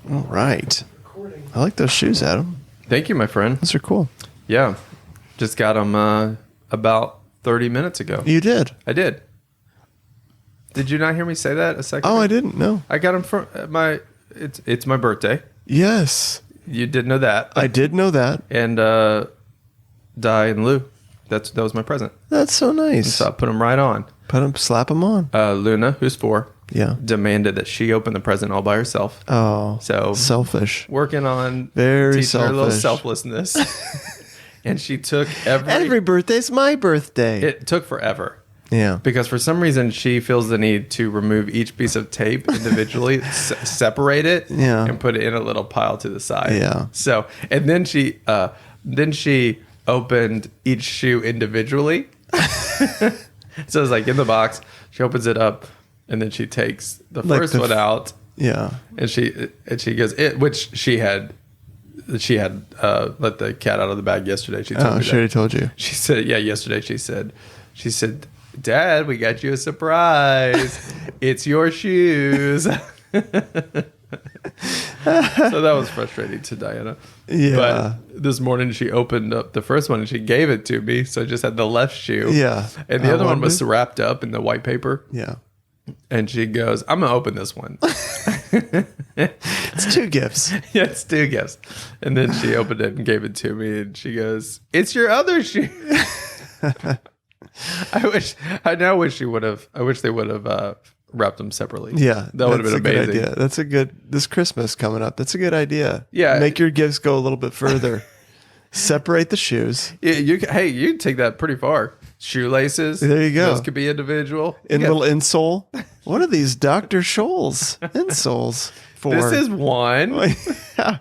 All right. I like those shoes, Adam. Thank you, my friend. Those are cool. Yeah. Just got them about 30 minutes ago. You did? I did. Did you not hear me say that a second Oh, ago? I didn't know. I got them from it's my birthday. Yes. You did know that. I did know that. And Di and Lou. That was my present. That's so nice. So I put them right on. Slap them on. Luna, who's 4, demanded that she open the present all by herself. Oh, so selfish. Working on Very teaching her a little selfish. selflessness. And she took every birthday's my birthday. It took forever. Yeah. Because for some reason she feels the need to remove each piece of tape individually, separate it, and put it in a little pile to the side. Yeah. So, and then she opened each shoe individually. So it's like in the box, she opens it up, and then she takes the first one out. Yeah. And she goes, which she had let the cat out of the bag yesterday. She told me she already told you. She said, yesterday she said, Dad, we got you a surprise. It's your shoes. So that was frustrating to Diana. Yeah. But this morning she opened up the first one and she gave it to me. So I just had the left shoe. Yeah. And the other one was wrapped up in the white paper. Yeah. And she goes, I'm going to open this one. It's 2 gifts. Yeah, it's 2 gifts. And then she opened it and gave it to me. And she goes, it's your other shoe. I now wish they would have wrapped them separately. Yeah. That would have been amazing. Good idea. That's a good, this Christmas coming up. That's a good idea. Yeah. Make your gifts go a little bit further. Separate the shoes. Yeah, you can take that pretty far. Shoelaces. There you go. Those could be individual. Little insole. What are these Dr. Scholl's insoles for? This is one. Yeah.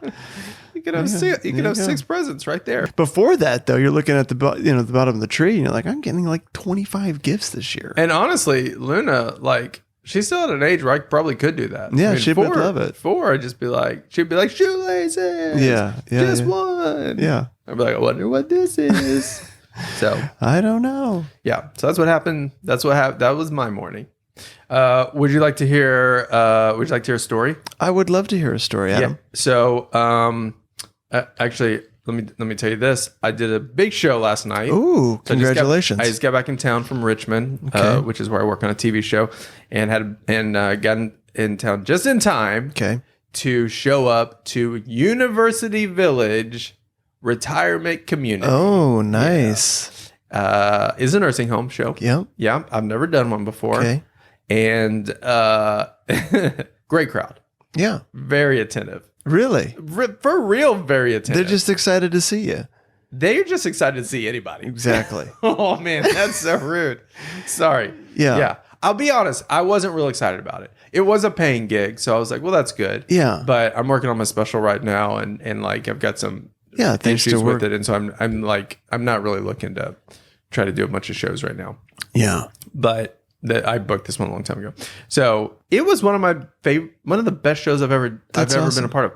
You could have 6 presents right there. Before that, though, you're looking at the bottom of the tree, and you're like, I'm getting like 25 gifts this year. And honestly, Luna, like, she's still at an age where I probably could do that. Yeah, she would love it. 4, I'd just be like, she'd be like, shoelaces. Yeah. Just one. Yeah. I'd be like, I wonder what this is. So I don't know. Yeah. So that's what happened. That was my morning. Would you like to hear a story? I would love to hear a story, Adam. Yeah. So, actually, let me tell you this. I did a big show last night. Ooh, congratulations. I just got back in town from Richmond, which is where I work on a TV show, and got in town just in time to show up to University Village Retirement Community. Oh, nice. Yeah. Is a nursing home show. Yep. Yeah. I've never done one before. Okay. And great crowd. Yeah. Very attentive. Really? For real, very attentive. They're just excited to see you. They're just excited to see anybody. Exactly. Oh, man, that's so rude. Sorry. Yeah. Yeah. I'll be honest. I wasn't real excited about it. It was a paying gig, so I was like, well, that's good. Yeah. But I'm working on my special right now, and like I've got some issues with it, and so I'm not really looking to try to do a bunch of shows right now. Yeah. But I booked this one a long time ago. So it was one of the best shows I've ever been a part of.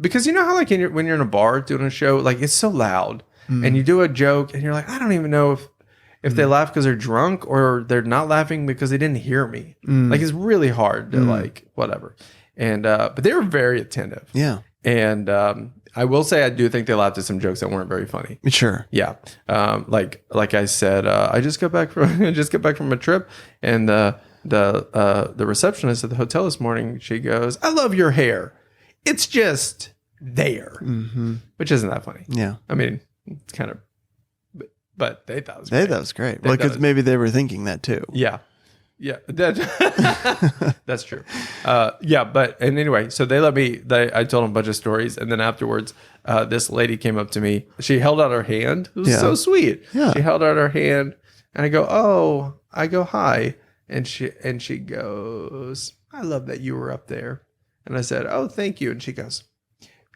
Because you know how like when you're in a bar doing a show, like it's so loud and you do a joke and you're like, I don't even know if they laugh because they're drunk or they're not laughing because they didn't hear me. Like it's really hard to like whatever. And but they were very attentive. Yeah. And I will say I do think they laughed at some jokes that weren't very funny. Sure. Yeah. Like I said, I just got back from a trip, and the receptionist at the hotel this morning, she goes, "I love your hair. It's just there," which isn't that funny. Yeah. I mean, it's kind of, but they thought it was great. They thought it was great. Well, because maybe they were thinking that too. Yeah. Yeah, that's true. And anyway, so I told them a bunch of stories. And then afterwards, this lady came up to me. She held out her hand. It was so sweet. Yeah. She held out her hand and I go, hi. And she goes, I love that you were up there. And I said, oh, thank you. And she goes,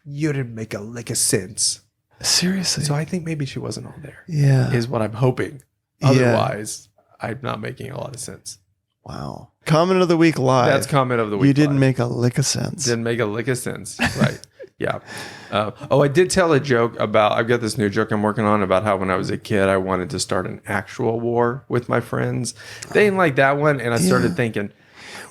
you didn't make a lick of sense. Seriously. So I think maybe she wasn't on there. Yeah. Is what I'm hoping. Otherwise, I'm not making a lot of sense. Wow. Comment of the week live. That's comment of the week. You didn't live. make a lick of sense. Didn't make a lick of sense. Right. Yeah. I did tell a joke about, I've got this new joke I'm working on about how when I was a kid, I wanted to start an actual war with my friends. They didn't like that one. And I started thinking,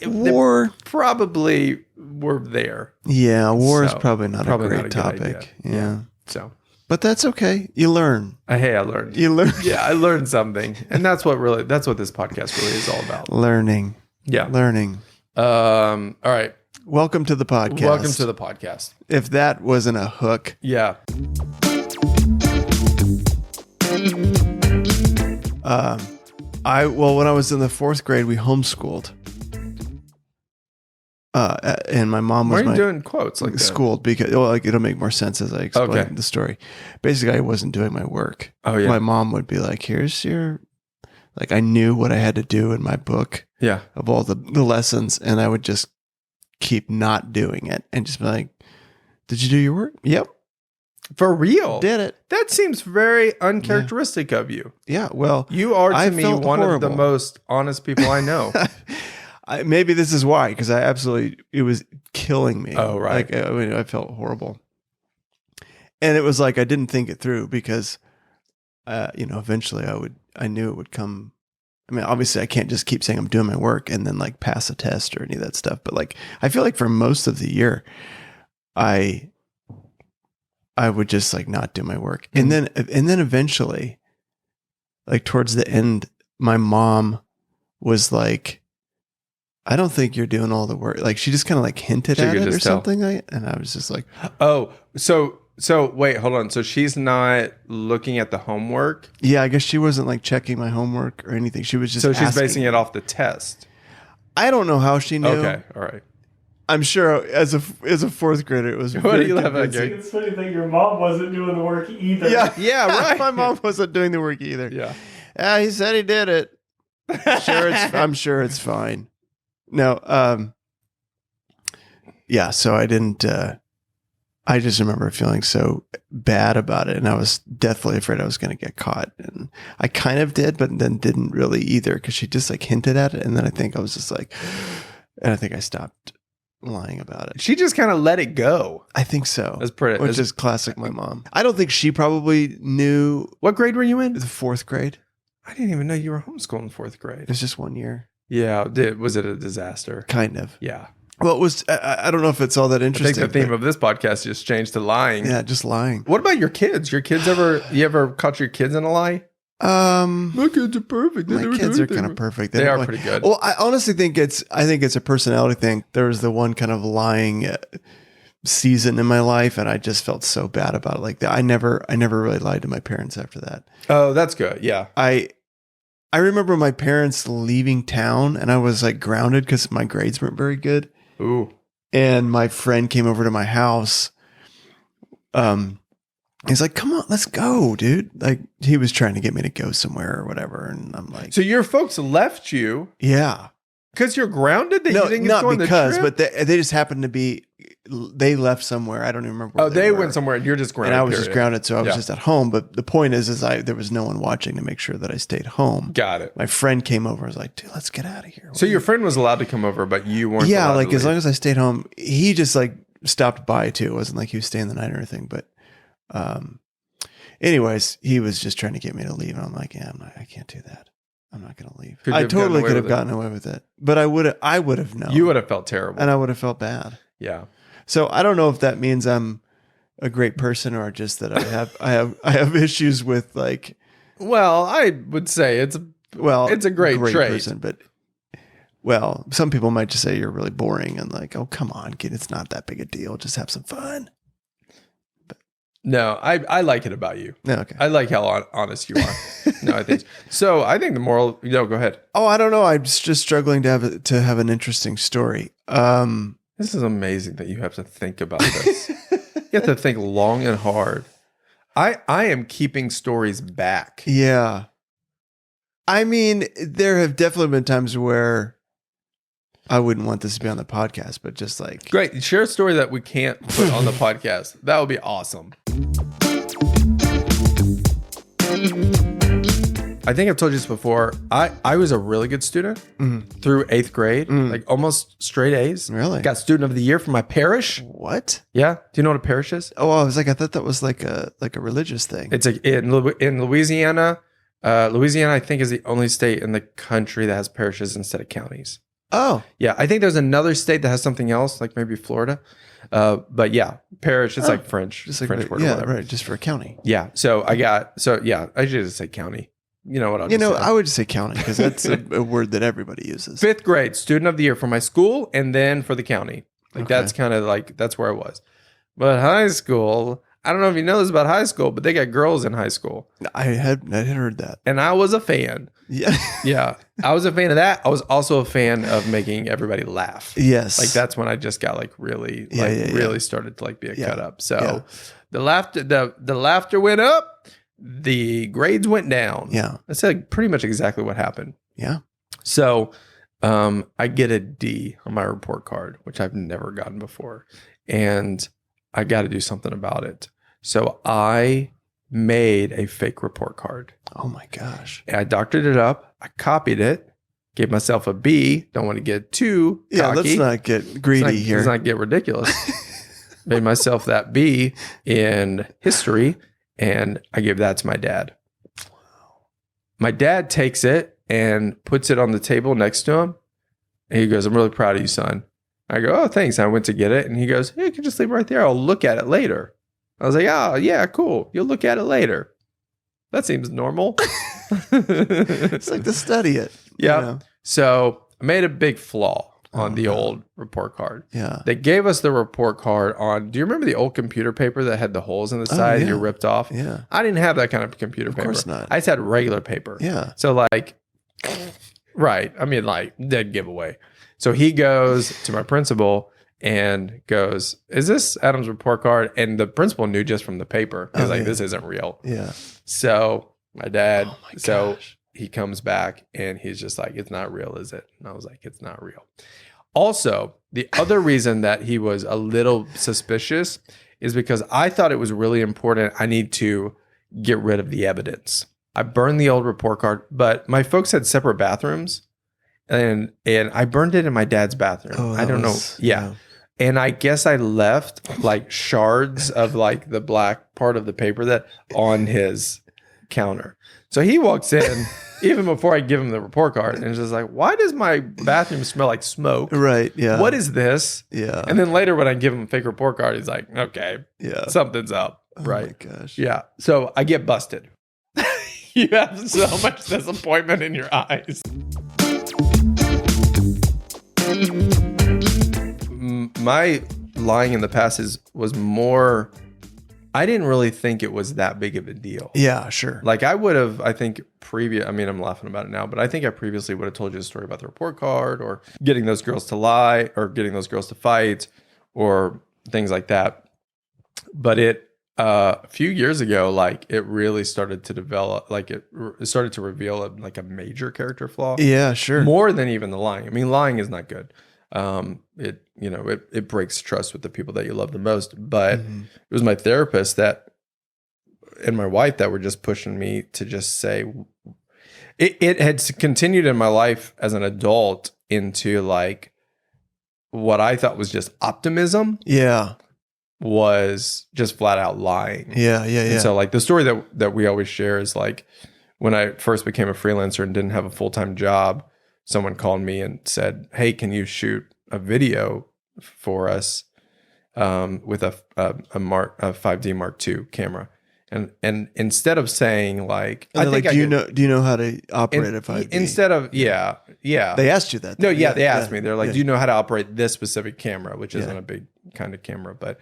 war probably were there. Yeah, war is probably not a great topic. Yeah. So, but that's okay. You learn. Hey, I learned. You learn. Yeah, I learned something, and that's what this podcast really is all about. Learning. Yeah, learning. All right. Welcome to the podcast. Welcome to the podcast. If that wasn't a hook. Yeah. When I was in the 4th grade, we homeschooled. And my mom was Why are you doing quotes like that? Schooled because it'll make more sense as I explain the story. Basically, I wasn't doing my work. Oh yeah. My mom would be like, "Here's your," like I knew what I had to do in my book. Yeah. Of all the lessons, and I would just keep not doing it and just be like, "Did you do your work?" "Yep." For real? Did it. That seems very uncharacteristic of you. Yeah. Well, you are to me one of the most honest people I know. Maybe this is why, because it was killing me. Oh, right. Like, I felt horrible. And it was like, I didn't think it through because, eventually I knew it would come. I mean, obviously I can't just keep saying I'm doing my work and then like pass a test or any of that stuff. But like, I feel like for most of the year, I would just like not do my work. And then eventually, like towards the end, my mom was like, "I don't think you're doing all the work." Like she just kind of like hinted at it or something. And I was just like, "Oh, so wait, hold on. So she's not looking at the homework?" Yeah, I guess she wasn't like checking my homework or anything. She was just so she's basing it off the test. I don't know how she knew. Okay, all right. I'm sure as a 4th grader, it was. What do you laugh at, Gary? It's funny that your mom wasn't doing the work either. Yeah, right. My mom wasn't doing the work either. Yeah. He said he did it. I'm sure it's fine. No, so I didn't, I just remember feeling so bad about it, and I was deathly afraid I was going to get caught, and I kind of did, but then didn't really either, because she just like hinted at it, and then I think I was just like, and I think I stopped lying about it. She just kind of let it go. I think so. That's pretty, which is classic my mom. I don't think she probably knew. What grade were you in? The 4th grade. I didn't even know you were homeschooled in 4th grade. It was just 1 year. Yeah. Was it a disaster? Kind of. Yeah. Well, it was. I don't know if it's all that interesting. I think the theme of this podcast just changed to lying. Yeah, just lying. What about your kids? You ever caught your kids in a lie? My kids are perfect. My kids are kind of perfect. They are pretty good. Well, I honestly think it's a personality thing. There was the one kind of lying season in my life, and I just felt so bad about it. Like that, I never really lied to my parents after that. Oh, that's good. Yeah. I remember my parents leaving town, and I was like grounded because my grades weren't very good. Ooh. And my friend came over to my house. He's like, "Come on, let's go, dude." Like he was trying to get me to go somewhere or whatever. And I'm like, so your folks left you? Yeah. Because you're grounded? No, not because, but they just happened to be, they left somewhere. I don't even remember where they went somewhere and you're just grounded. And I was just grounded, so I was just at home. But the point is there was no one watching to make sure that I stayed home. Got it. My friend came over. I was like, "Dude, let's get out of here." So your friend was allowed to come over, but you weren't Yeah, allowed like to as leave. long as I stayed home. He just like stopped by too. It wasn't like he was staying the night or anything. But anyways, he was just trying to get me to leave. And I'm like, "Yeah, I can't do that. I'm not going to leave." I totally could have gotten away with it, but I would have known. You would have felt terrible. And I would have felt bad. Yeah. So I don't know if that means I'm a great person or just that I have issues with like. Well, I would say it's a great trait. Person, but some people might just say you're really boring and like, "Oh, come on, kid, it's not that big a deal. Just have some fun." No, I like it about you. No, okay. I like how honest you are. No, I think so. I think the moral. Go ahead. Oh, I don't know. I'm just struggling to have an interesting story. This is amazing that you have to think about this. You have to think long and hard. I am keeping stories back. Yeah. I mean, there have definitely been times where I wouldn't want this to be on the podcast, but just like... Great. Share a story that we can't put on the podcast. That would be awesome. I think I've told you this before. I was a really good student through 8th grade, like almost straight A's. Really? Got student of the year from my parish. What? Yeah. Do you know what a parish is? Oh, I thought that was like a religious thing. It's in Louisiana. Louisiana, I think, is the only state in the country that has parishes instead of counties. Oh, Yeah, I think there's another state that has something else, like maybe Florida. But yeah, parish, it's like French. just like French word or yeah, whatever. right. Just for a county. Yeah. I should just say county. You know what I'll You just know, say. I would just say county because that's a word that everybody uses. 5th grade, student of the year for my school and then for the county. Like Okay. that's kind of like, that's where I was. But high school, I don't know if you know this about high school, but they got girls in high school. I had heard that. And I was a fan. Yeah. Yeah. I was a fan of that. I was also a fan of making everybody laugh. Yes. Like that's when I just got like really, really started to like be a cut up. So Yeah. the laughter went up, the grades went down. Yeah. That's like pretty much exactly what happened. Yeah. So I get a D on my report card, which I've never gotten before. And I got to do something about it. So I made a fake report card. Oh my gosh. And I doctored it up. I copied it, gave myself a B. Don't want to get too cocky. Yeah, let's not get greedy here. Let's not get ridiculous. Made myself that B in history, and I gave that to my dad. My dad takes it and puts it on the table next to him. And he goes, "I'm really proud of you, son." I go, "Oh, thanks." And I went to get it, and he goes, "Hey, you can just leave it right there. I'll look at it later." I was like, "Oh, yeah, cool. You'll look at it later." That seems normal. It's like to study it. Yeah. You know? So I made a big flaw on the old report card. Yeah. They gave us the report card on, do you remember the old computer paper that had the holes in the side and you yeah. ripped off? Yeah. I didn't have that kind of computer paper. Of course not. I just had regular paper. Yeah. So like, right. I mean, like dead giveaway. So he goes to my principal and goes, "Is this Adam's report card?" And the principal knew just from the paper. He was like, yeah. "This isn't real." Yeah. So my dad, Oh my so gosh. he comes back and he's just like, "It's not real, is it?" And I was like, "It's not real." Also, the other reason that he was a little suspicious is because I thought it was really important. I need to get rid of the evidence. I burned the old report card, but my folks had separate bathrooms, and I burned it in my dad's bathroom. Oh, I don't know. Yeah. And I guess I left like shards of like the black part of the paper that on his counter. So he walks in even before I give him the report card and is just like, "Why does my bathroom smell like smoke? Right. Yeah. What is this?" Yeah. And then later when I give him a fake report card, he's like, "Okay, yeah. something's up." Oh Right. my gosh. Yeah. So I get busted. You have so much disappointment in your eyes. My lying in the past was more, I didn't really think it was that big of a deal. Yeah. Sure. Like I would have, I think I'm laughing about it now, but I think I previously would have told you a story about the report card or getting those girls to lie or getting those girls to fight or things like that. But a few years ago, like it really started to develop, like it started to reveal like a major character flaw. Yeah. Sure. More than even the lying. I mean, lying is not good. It breaks trust with the people that you love the most. But it was my therapist and my wife that were just pushing me to just say, it had continued in my life as an adult into like what I thought was just optimism Yeah. was just flat out lying. Yeah. Yeah. Yeah. And so like the story that we always share is like when I first became a freelancer and didn't have a full-time job, someone called me and said, "Hey, can you shoot a video for us with a 5D Mark II camera?" And instead of saying like, And they're like, do you know how to operate a 5D? Instead of yeah, They asked you that. no, though. yeah, they asked me. They're like, yeah. "Do you know how to operate this specific camera?" Which isn't Yeah. a big kind of camera, but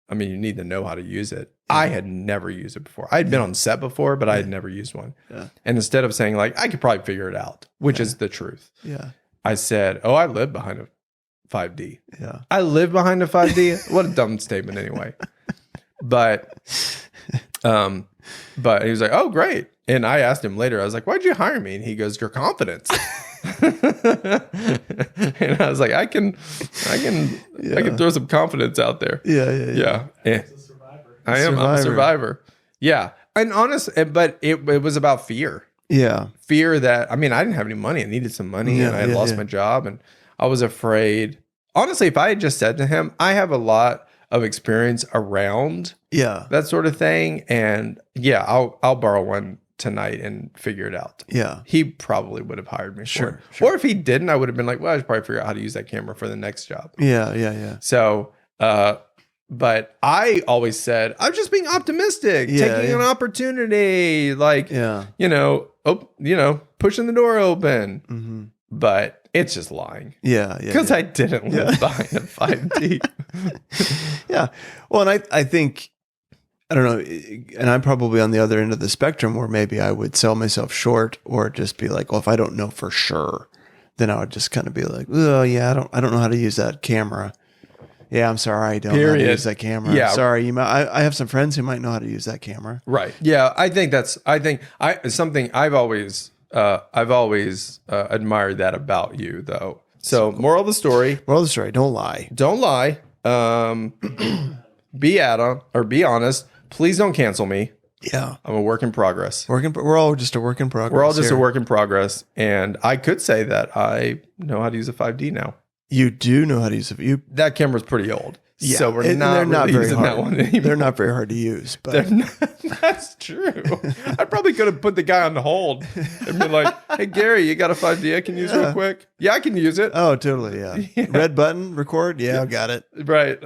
I mean, you need to know how to use it. I had never used it before. I had been on set before, but I had never used one. Yeah. And instead of saying like, "I could probably figure it out," which is the truth, Yeah. I said, "Oh, I live behind a 5D. Yeah. I live behind a 5D." What a dumb statement anyway. But he was like, "Oh, great." And I asked him later, I was like, "Why'd you hire me?" And he goes, "Your confidence." And I was like, I can throw some confidence out there. Yeah. Yeah. Yeah. Yeah. He's a survivor. I'm a survivor. Yeah. And honest, but it was about fear. Yeah. Fear that, I mean, I didn't have any money. I needed some money and I had lost my job and I was afraid. Honestly, if I had just said to him, I have a lot of experience around that sort of thing. And yeah, I'll borrow one tonight and figure it out. Yeah. He probably would have hired me. Sure. Or if he didn't, I would have been like, well, I should probably figure out how to use that camera for the next job. Yeah. So, but I always said, I'm just being optimistic, taking an opportunity, like, pushing the door open. Mm-hmm. But it's just lying. Yeah. Because I didn't live behind a 5D. Yeah. Well, and I think, I don't know, and I'm probably on the other end of the spectrum where maybe I would sell myself short or just be like, well, if I don't know for sure, then I would just kind of be like, oh yeah, I don't know how to use that camera. Yeah, I'm sorry, I don't know how to use that camera. Yeah. Sorry, I have some friends who might know how to use that camera. Right. Yeah, I think something I've always admired that about you, though. So, moral of the story. Don't lie. Don't lie. Be honest. Please don't cancel me. Yeah. I'm a work in progress. We're all just a work in progress. We're all just a work in progress. And I could say that I know how to use a 5D now. You do know how to use it. That camera's pretty old. Yeah, so they're not very using hard. That one anymore. They're not very hard to use. But that's true. I probably could have put the guy on hold and been like, hey, Gary, you got a 5D I can use real quick? Yeah, I can use it. Oh, totally, yeah. Red button, record? Yeah, I got it. Right.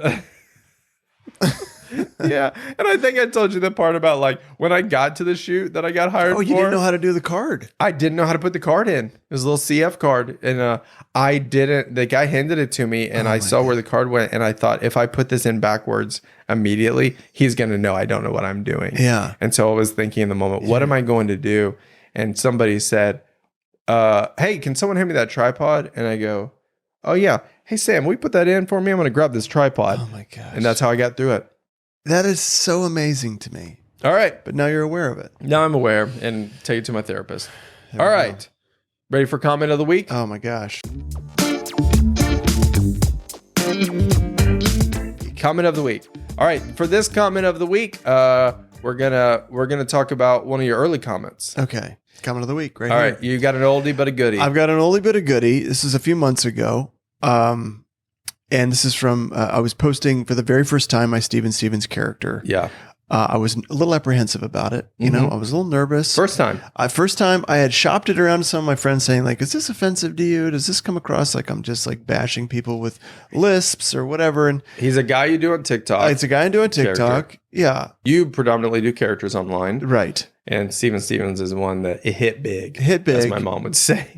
Yeah. And I think I told you the part about like when I got to the shoot that I got hired for. Oh, you didn't know how to do the card. I didn't know how to put the card in. It was a little CF card. And the guy handed it to me and I saw where the card went. And I thought, if I put this in backwards immediately, he's going to know I don't know what I'm doing. Yeah. And so I was thinking in the moment, what am I going to do? And somebody said, hey, can someone hand me that tripod? And I go, oh, yeah. Hey, Sam, will you put that in for me? I'm going to grab this tripod. Oh, my gosh. And that's how I got through it. That is so amazing to me. All right. But now you're aware of it. Now I'm aware and take it to my therapist. All right. Ready for comment of the week? Oh, my gosh. Comment of the week. All right. For this comment of the week, we're gonna talk about one of your early comments. Okay. Comment of the week. All right. You got an oldie but a goodie. I've got an oldie but a goodie. This is a few months ago. And this is from, I was posting for the very first time my Steven Stevens character. Yeah. I was a little apprehensive about it. You know, I was a little nervous. First time I had shopped it around to some of my friends saying like, is this offensive to you? Does this come across like I'm just like bashing people with lisps or whatever? And he's a guy you do on TikTok. It's a guy I do on TikTok. Character. Yeah. You predominantly do characters online. Right. And Steven Stevens is one that it hit big. As my mom would say.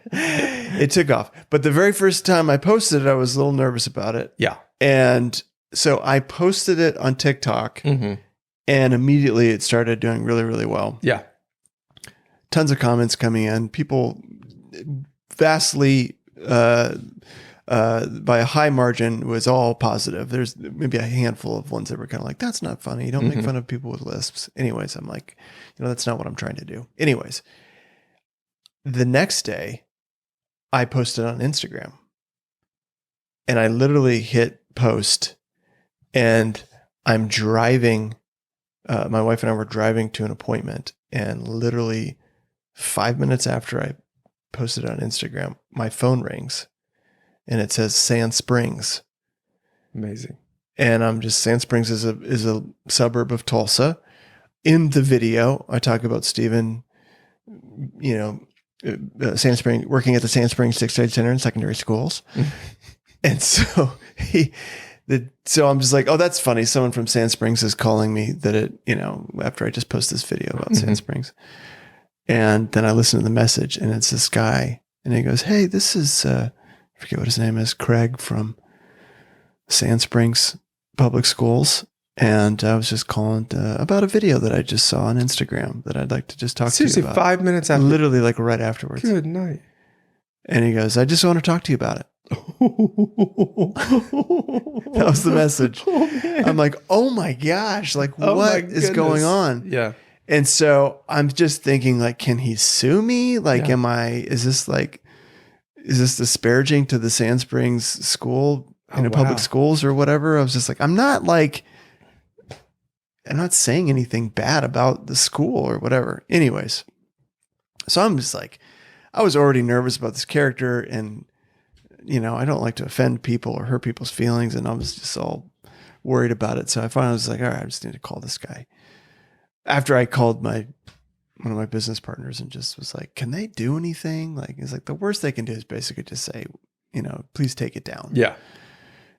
It took off. But the very first time I posted it, I was a little nervous about it. Yeah. And so I posted it on TikTok and immediately it started doing really, really well. Yeah. Tons of comments coming in. People vastly, by a high margin, was all positive. There's maybe a handful of ones that were kind of like, that's not funny. Don't make fun of people with lisps. Anyways, I'm like, that's not what I'm trying to do. Anyways, the next day, I posted on Instagram and I literally hit post and I'm driving. My wife and I were driving to an appointment and literally 5 minutes after I posted on Instagram, my phone rings and it says Sand Springs. Amazing. And I'm just, Sand Springs is a suburb of Tulsa. In the video, I talk about Steven, Sand Spring, working at the Sand Springs Sixth Grade Center in secondary schools. And so so I'm just like, oh, that's funny. Someone from Sand Springs is calling me that after I just posted this video about Sand Springs. And then I listen to the message and it's this guy and he goes, hey, this is, I forget what his name is, Craig from Sand Springs Public Schools. And I was just calling about a video that I just saw on Instagram that I'd like to just talk to you about. 5 minutes after? Literally like right afterwards. Good night. And he goes, I just want to talk to you about it. That was the message. Oh, I'm like, oh my gosh, like what is going on? Yeah. And so I'm just thinking like, can he sue me? Like, is this disparaging to the Sand Springs school, public schools or whatever? I was just like, I'm not saying anything bad about the school or whatever. Anyways, So I'm just like, I was already nervous about this character, and I don't like to offend people or hurt people's feelings, and I was just all worried about it. So I finally was like, all right, I just need to call this guy. After I called one of my business partners and just was like, can they do anything? Like, it's like the worst they can do is basically just say, please take it down. Yeah.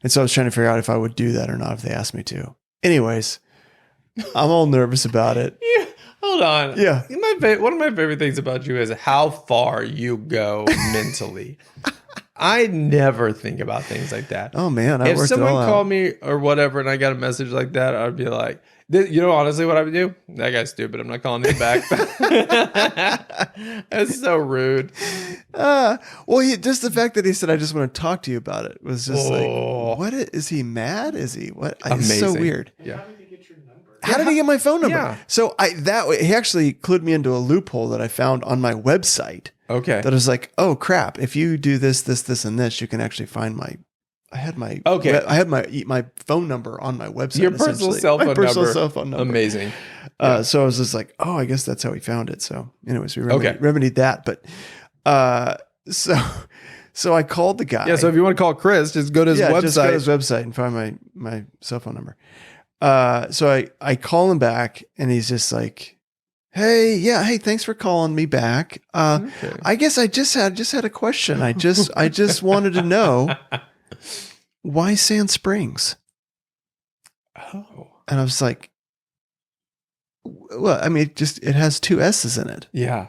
And so I was trying to figure out if I would do that or not if they asked me to. Anyways, I'm all nervous about it. Yeah. Hold on. Yeah. One of my favorite things about you is how far you go mentally. I never think about things like that. Oh man, if someone called me or whatever and I got a message like that, I'd be like, honestly what I would do? That guy's stupid. I'm not calling him back. That's so rude. Just the fact that he said, I just want to talk to you about it was just like, what is he mad? Is he what? Amazing. It's so weird. Yeah. How did he get my phone number? Yeah. So he actually clued me into a loophole that I found on my website. Okay. That was like, oh crap! If you do this, and this, you can actually find my. I had my phone number on my website. Your personal cell phone number. Amazing. So I was just like, oh, I guess that's how he found it. So, anyways, we remedied that. But so I called the guy. Yeah. So if you want to call Chris, just go to his website. Just go to his website and find my cell phone number. So I call him back, and he's just like, hey, thanks for calling me back. Okay. I guess I just had a question. I just wanted to know why Sand Springs. Oh. And I was like, well, I mean, it has 2 S's in it. Yeah.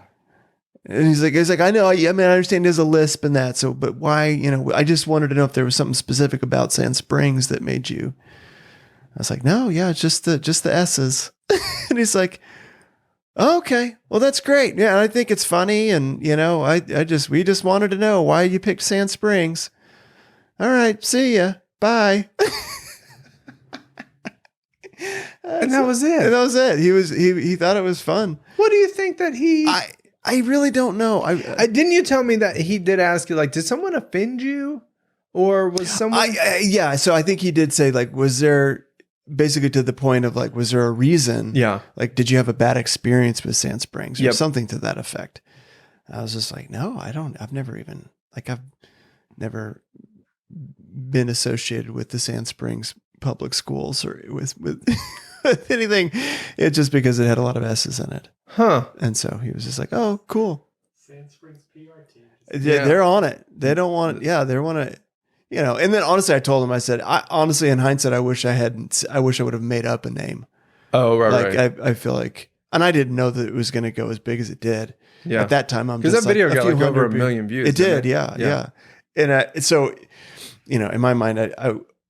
And he's like, I know. I understand there's a lisp in that. So, but why? I just wanted to know if there was something specific about Sand Springs that made you. I was like, no, yeah, it's just the S's. And he's like, oh, okay, well, that's great. Yeah, I think it's funny. And, we just wanted to know why you picked Sand Springs. All right, see ya. Bye. And that was it. And that was it. He thought it was fun. What do you think that he... I really don't know. Didn't you tell me that he did ask you, like, did someone offend you? Or was someone... Yeah, so I think he did say, like, was there... Basically to the point of like, was there a reason? Yeah. Like, did you have a bad experience with Sand Springs or something to that effect? I was just like, no, I've never been associated with the Sand Springs public schools or with anything. It's just because it had a lot of S's in it. Huh. And so he was just like, oh, cool. Sand Springs PR team. They're on it. They don't want it. Yeah. They want to, and then honestly, I told him, I said, honestly, in hindsight, I wish I would have made up a name. Oh, right. Like, I feel like, and I didn't know that it was going to go as big as it did. Yeah. At that time, I'm just because that video got like over 1 views. million views. It did. Yeah. And so, in my mind,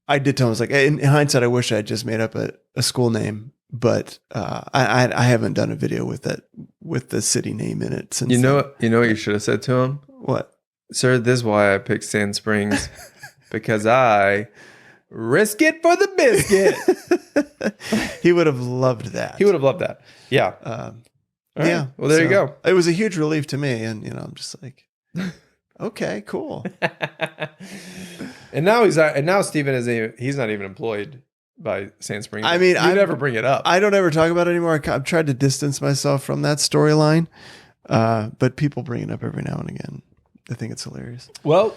I did tell him, I was like, in hindsight, I wish I had just made up a school name, but I haven't done a video with the city name in it since. You know what you should have said to him? What? Sir, this is why I picked Sand Springs. Because I risk it for the biscuit. He would have loved that. Yeah. Right. Yeah. Well, there you go. It was a huge relief to me. And, I'm just like, okay, cool. And now Steven he's not even employed by Sand Springs. I mean, I never bring it up. I don't ever talk about it anymore. I've tried to distance myself from that storyline. But people bring it up every now and again. I think it's hilarious. Well,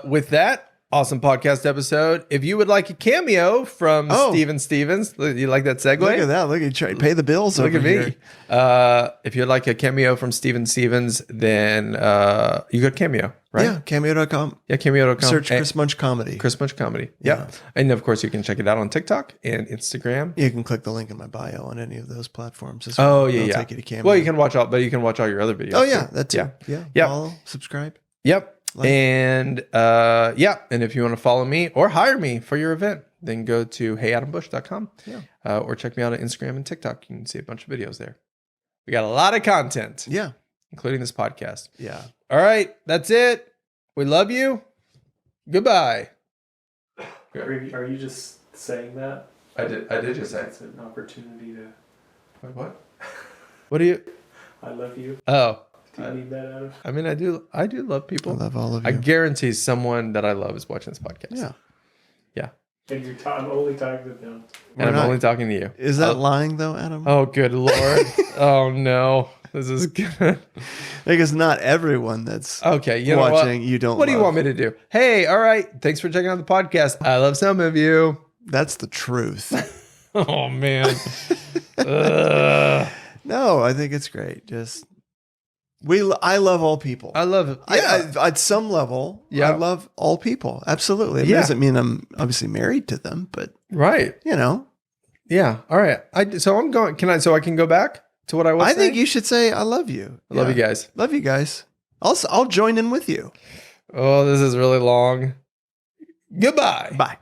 with that, awesome podcast episode. If you would like a cameo from Steven Stevens, you like that segue? Look at that. Look at you. Pay the bills Look over at me. Here. If you'd like a cameo from Steven Stevens, then you go to Cameo, right? Yeah, cameo.com. Yeah, cameo.com. Search Chris Munch Comedy. Chris Munch Comedy. Yeah. And of course, you can check it out on TikTok and Instagram. You can click the link in my bio on any of those platforms as well. Oh, yeah, It'll take you to Cameo. Well, you can watch all your other videos. Oh, yeah. Too. That's it. Yeah. Follow, subscribe. Yep. And and if you want to follow me or hire me for your event, then go to heyadambush.com or check me out on Instagram and TikTok. You can see a bunch of videos there. We got a lot of content, including this podcast. Yeah. All right, that's it. We love you. Goodbye. Are you just saying that? I did just say. It's an opportunity to. Wait, what? What do you? I love you. Oh. Do you need that out of? I mean, I do love people. I love all of you. I guarantee someone that I love is watching this podcast. Yeah. Yeah. And I'm only talking to them. And I'm only talking to you. Is that lying though, Adam? Oh, good Lord. Oh, no. This is good. Because not everyone that's Okay, you know watching what? you don't. What do you want me to do? Hey, all right. Thanks for checking out the podcast. I love some of you. That's the truth. Oh man. No, I think it's great. Just I love all people. I love it. Yeah. I, at some level, Yeah. I love all people. Absolutely. It doesn't mean I'm obviously married to them, but Right. you know. Yeah. All right. So I'm going. So I can go back to what I was I saying? think you should say I love you. I love you guys. Love you guys. I'll join in with you. Oh, this is really long. Goodbye. Bye.